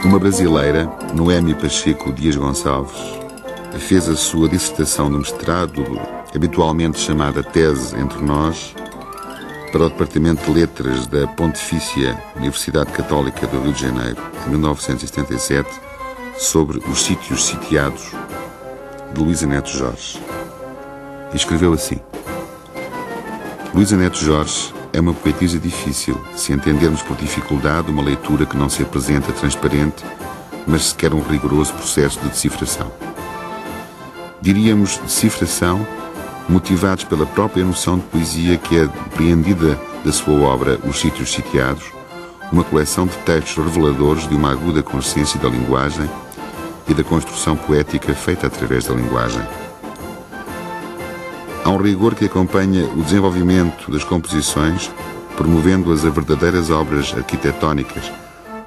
Uma brasileira, Noemi Pacheco Dias Gonçalves, fez a sua dissertação de mestrado, habitualmente chamada tese entre nós, para o Departamento de Letras da Pontifícia Universidade Católica do Rio de Janeiro, em 1977, sobre os sítios sitiados, de Luísa Neto Jorge. E escreveu assim: Luísa Neto Jorge é uma poetisa difícil, se entendermos por dificuldade uma leitura que não se apresenta transparente, mas sequer um rigoroso processo de decifração. Diríamos decifração, motivados pela própria noção de poesia que é depreendida da sua obra Os Sítios Sitiados, uma coleção de textos reveladores de uma aguda consciência da linguagem e da construção poética feita através da linguagem. Há um rigor que acompanha o desenvolvimento das composições, promovendo-as a verdadeiras obras arquitetónicas,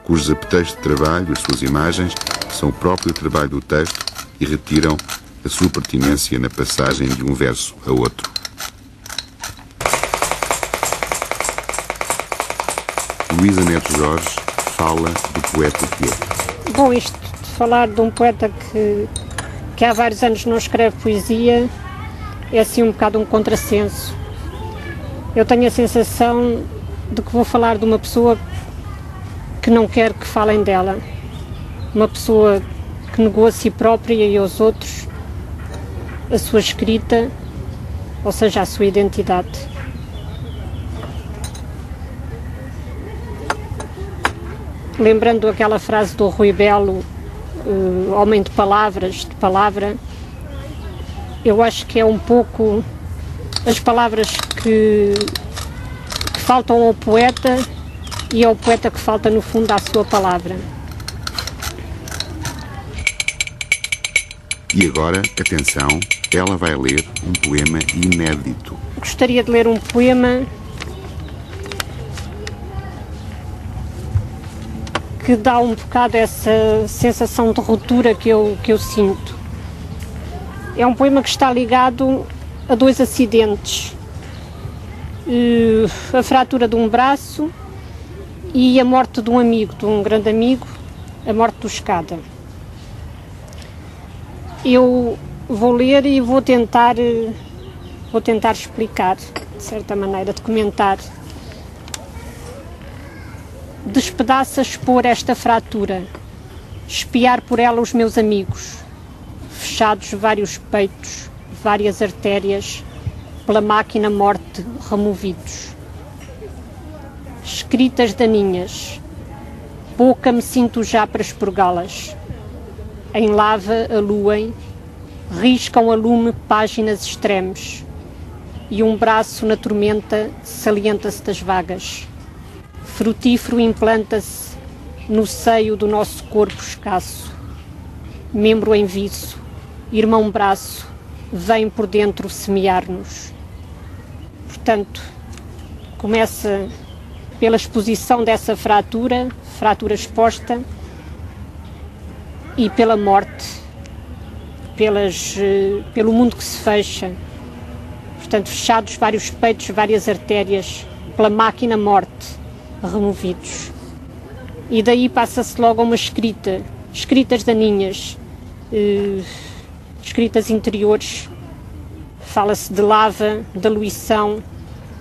cujos apeteixos de trabalho, as suas imagens, são o próprio trabalho do texto e retiram a sua pertinência na passagem de um verso a outro. Luísa Neto Jorge fala do poeta que é. Bom, isto de falar de um poeta que há vários anos não escreve poesia é assim um bocado um contrassenso. Eu tenho a sensação de que vou falar de uma pessoa que não quer que falem dela. Uma pessoa que negou a si própria e aos outros a sua escrita, ou seja, a sua identidade. Lembrando aquela frase do Rui Belo, homem de palavras, de palavra, eu acho que é um pouco as palavras que faltam ao poeta e ao poeta que falta no fundo à sua palavra. E agora, atenção, ela vai ler um poema inédito. Gostaria de ler um poema que dá um bocado essa sensação de ruptura que eu sinto. É um poema que está ligado a dois acidentes. A fratura de um braço e a morte de um amigo, de um grande amigo, a morte do Escada. Eu vou ler e vou tentar explicar, de certa maneira, documentar. Despedaça expor esta fratura, espiar por ela os meus amigos, fechados vários peitos, várias artérias, pela máquina morte removidos. Escritas daninhas, pouca me sinto já para expurgá-las. Em lava aluem, riscam a lume páginas extremes, e um braço na tormenta salienta-se das vagas. Frutífero implanta-se no seio do nosso corpo escasso. Membro em viço, irmão braço, vem por dentro semear-nos. Portanto, começa pela exposição dessa fratura exposta, e pela morte, pelo mundo que se fecha. Portanto, fechados vários peitos, várias artérias, pela máquina morte, removidos. E daí passa-se logo a uma escritas daninhas, escritas interiores. Fala-se de lava, de aluição,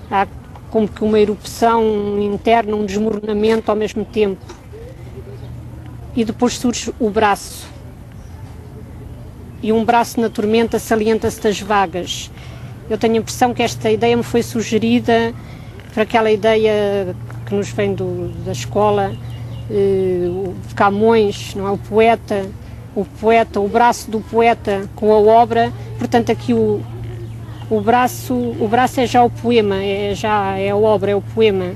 há como que uma erupção interna, um desmoronamento ao mesmo tempo. E depois surge o braço. E um braço na tormenta salienta-se das vagas. Eu tenho a impressão que esta ideia me foi sugerida por aquela ideia que nos vem da escola, o Camões, não é? O braço do poeta com a obra. Portanto, aqui o braço é já o poema, é a obra, é o poema.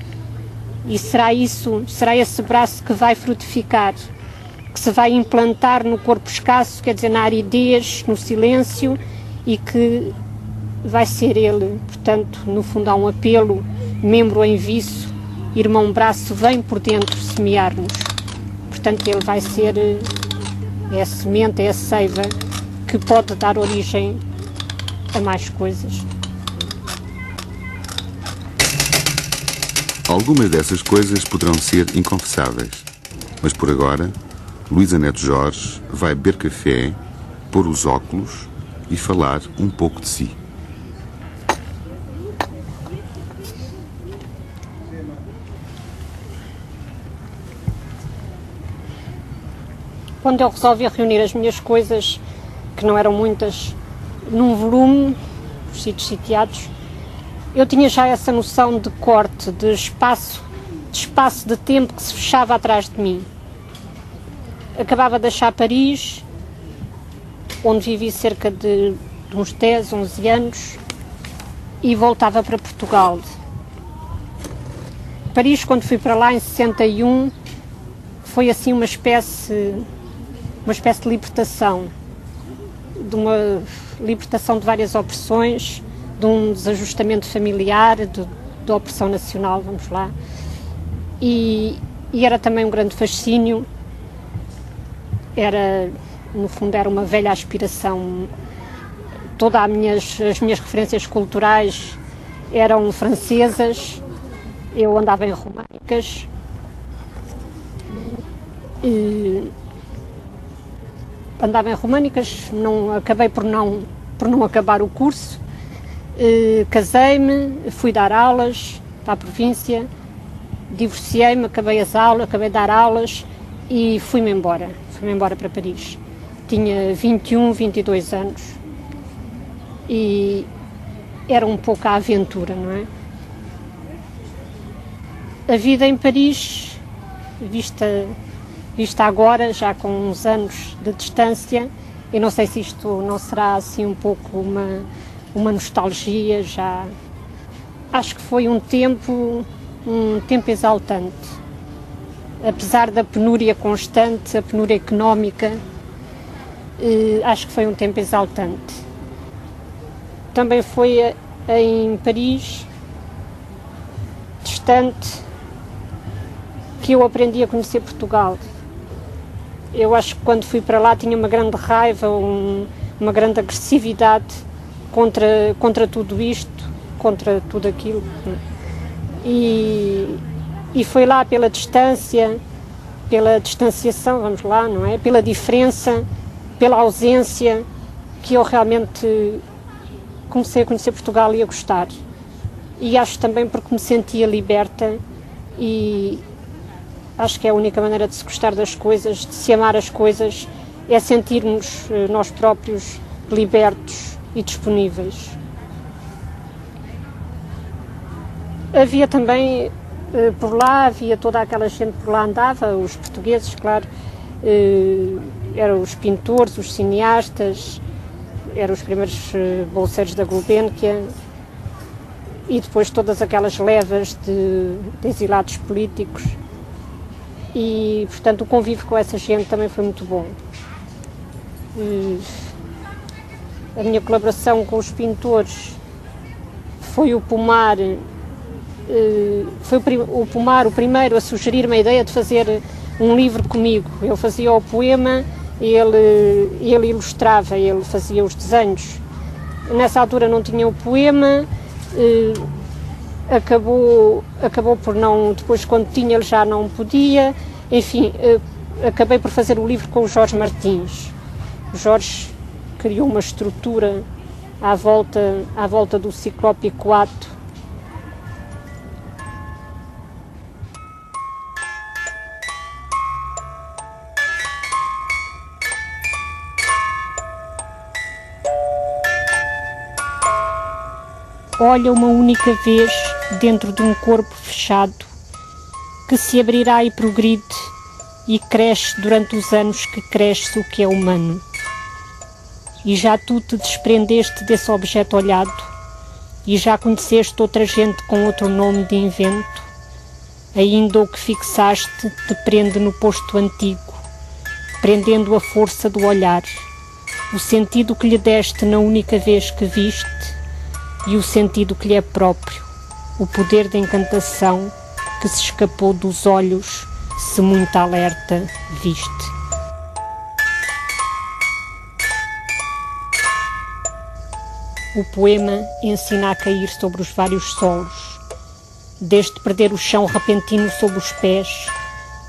E será esse braço que vai frutificar, que se vai implantar no corpo escasso, quer dizer, na aridez, no silêncio, e que vai ser ele. Portanto, no fundo há um apelo, membro em viço, irmão braço, vem por dentro semear-nos. Portanto, ele vai ser a semente, é a seiva que pode dar origem a mais coisas. Algumas dessas coisas poderão ser inconfessáveis, mas por agora Luísa Neto Jorge vai beber café, pôr os óculos e falar um pouco de si. Quando eu resolvi reunir as minhas coisas, que não eram muitas, num volume, os sítios sitiados, eu tinha já essa noção de corte, de espaço de tempo que se fechava atrás de mim. Acabava de deixar Paris, onde vivi cerca de uns 10, 11 anos, e voltava para Portugal. Paris, quando fui para lá em 61, foi assim uma espécie de libertação, de uma libertação de várias opressões, de um desajustamento familiar, de opressão nacional, vamos lá. E era também um grande fascínio. No fundo, era uma velha aspiração. Todas as minhas referências culturais eram francesas. Eu andava em românicas. Acabei por não acabar o curso. Casei-me, fui dar aulas para a província, divorciei-me, acabei de dar aulas e fui-me embora para Paris. Tinha 21, 22 anos e era um pouco a aventura, não é? A vida em Paris, vista agora, já com uns anos de distância, eu não sei se isto não será assim um pouco uma nostalgia, já acho que foi um tempo exaltante. Apesar da penúria constante, a penúria económica, acho que foi um tempo exaltante. Também foi em Paris, distante, que eu aprendi a conhecer Portugal. Eu acho que quando fui para lá tinha uma grande raiva, uma grande agressividade contra tudo isto, contra tudo aquilo. E foi lá pela distância, pela distanciação, vamos lá, não é? Pela diferença, pela ausência, que eu realmente comecei a conhecer Portugal e a gostar. E acho também porque me sentia liberta e acho que é a única maneira de se gostar das coisas, de se amar as coisas, é sentirmos nós próprios libertos e disponíveis. Havia também por lá, havia toda aquela gente por lá andava, os portugueses, claro, eram os pintores, os cineastas, eram os primeiros bolseiros da Gulbenkian e depois todas aquelas levas de exilados políticos e, portanto, o convívio com essa gente também foi muito bom. A minha colaboração com os pintores foi o Pomar, o primeiro a sugerir-me a ideia de fazer um livro comigo. Eu fazia o poema e ele ilustrava, ele fazia os desenhos. Nessa altura não tinha o poema, acabou por não, depois quando tinha ele já não podia, enfim, acabei por fazer o livro com o Jorge Martins. O Jorge criou uma estrutura à volta do ciclópico ato. Olha uma única vez dentro de um corpo fechado que se abrirá e progride e cresce durante os anos que cresce o que é humano. E já tu te desprendeste desse objeto olhado e já conheceste outra gente com outro nome de invento. Ainda o que fixaste te prende no posto antigo, prendendo a força do olhar, o sentido que lhe deste na única vez que viste e o sentido que lhe é próprio, o poder de encantação que se escapou dos olhos se muito alerta viste. O poema ensina a cair sobre os vários solos, desde perder o chão repentino sob os pés,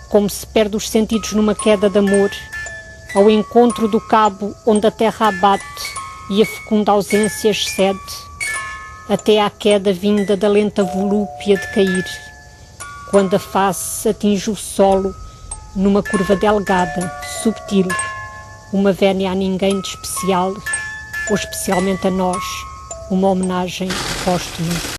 como se perde os sentidos numa queda de amor, ao encontro do cabo onde a terra abate e a fecunda ausência excede, até à queda vinda da lenta volúpia de cair, quando a face atinge o solo numa curva delgada, subtil, uma vénia a ninguém de especial, ou especialmente a nós, uma homenagem póstuma.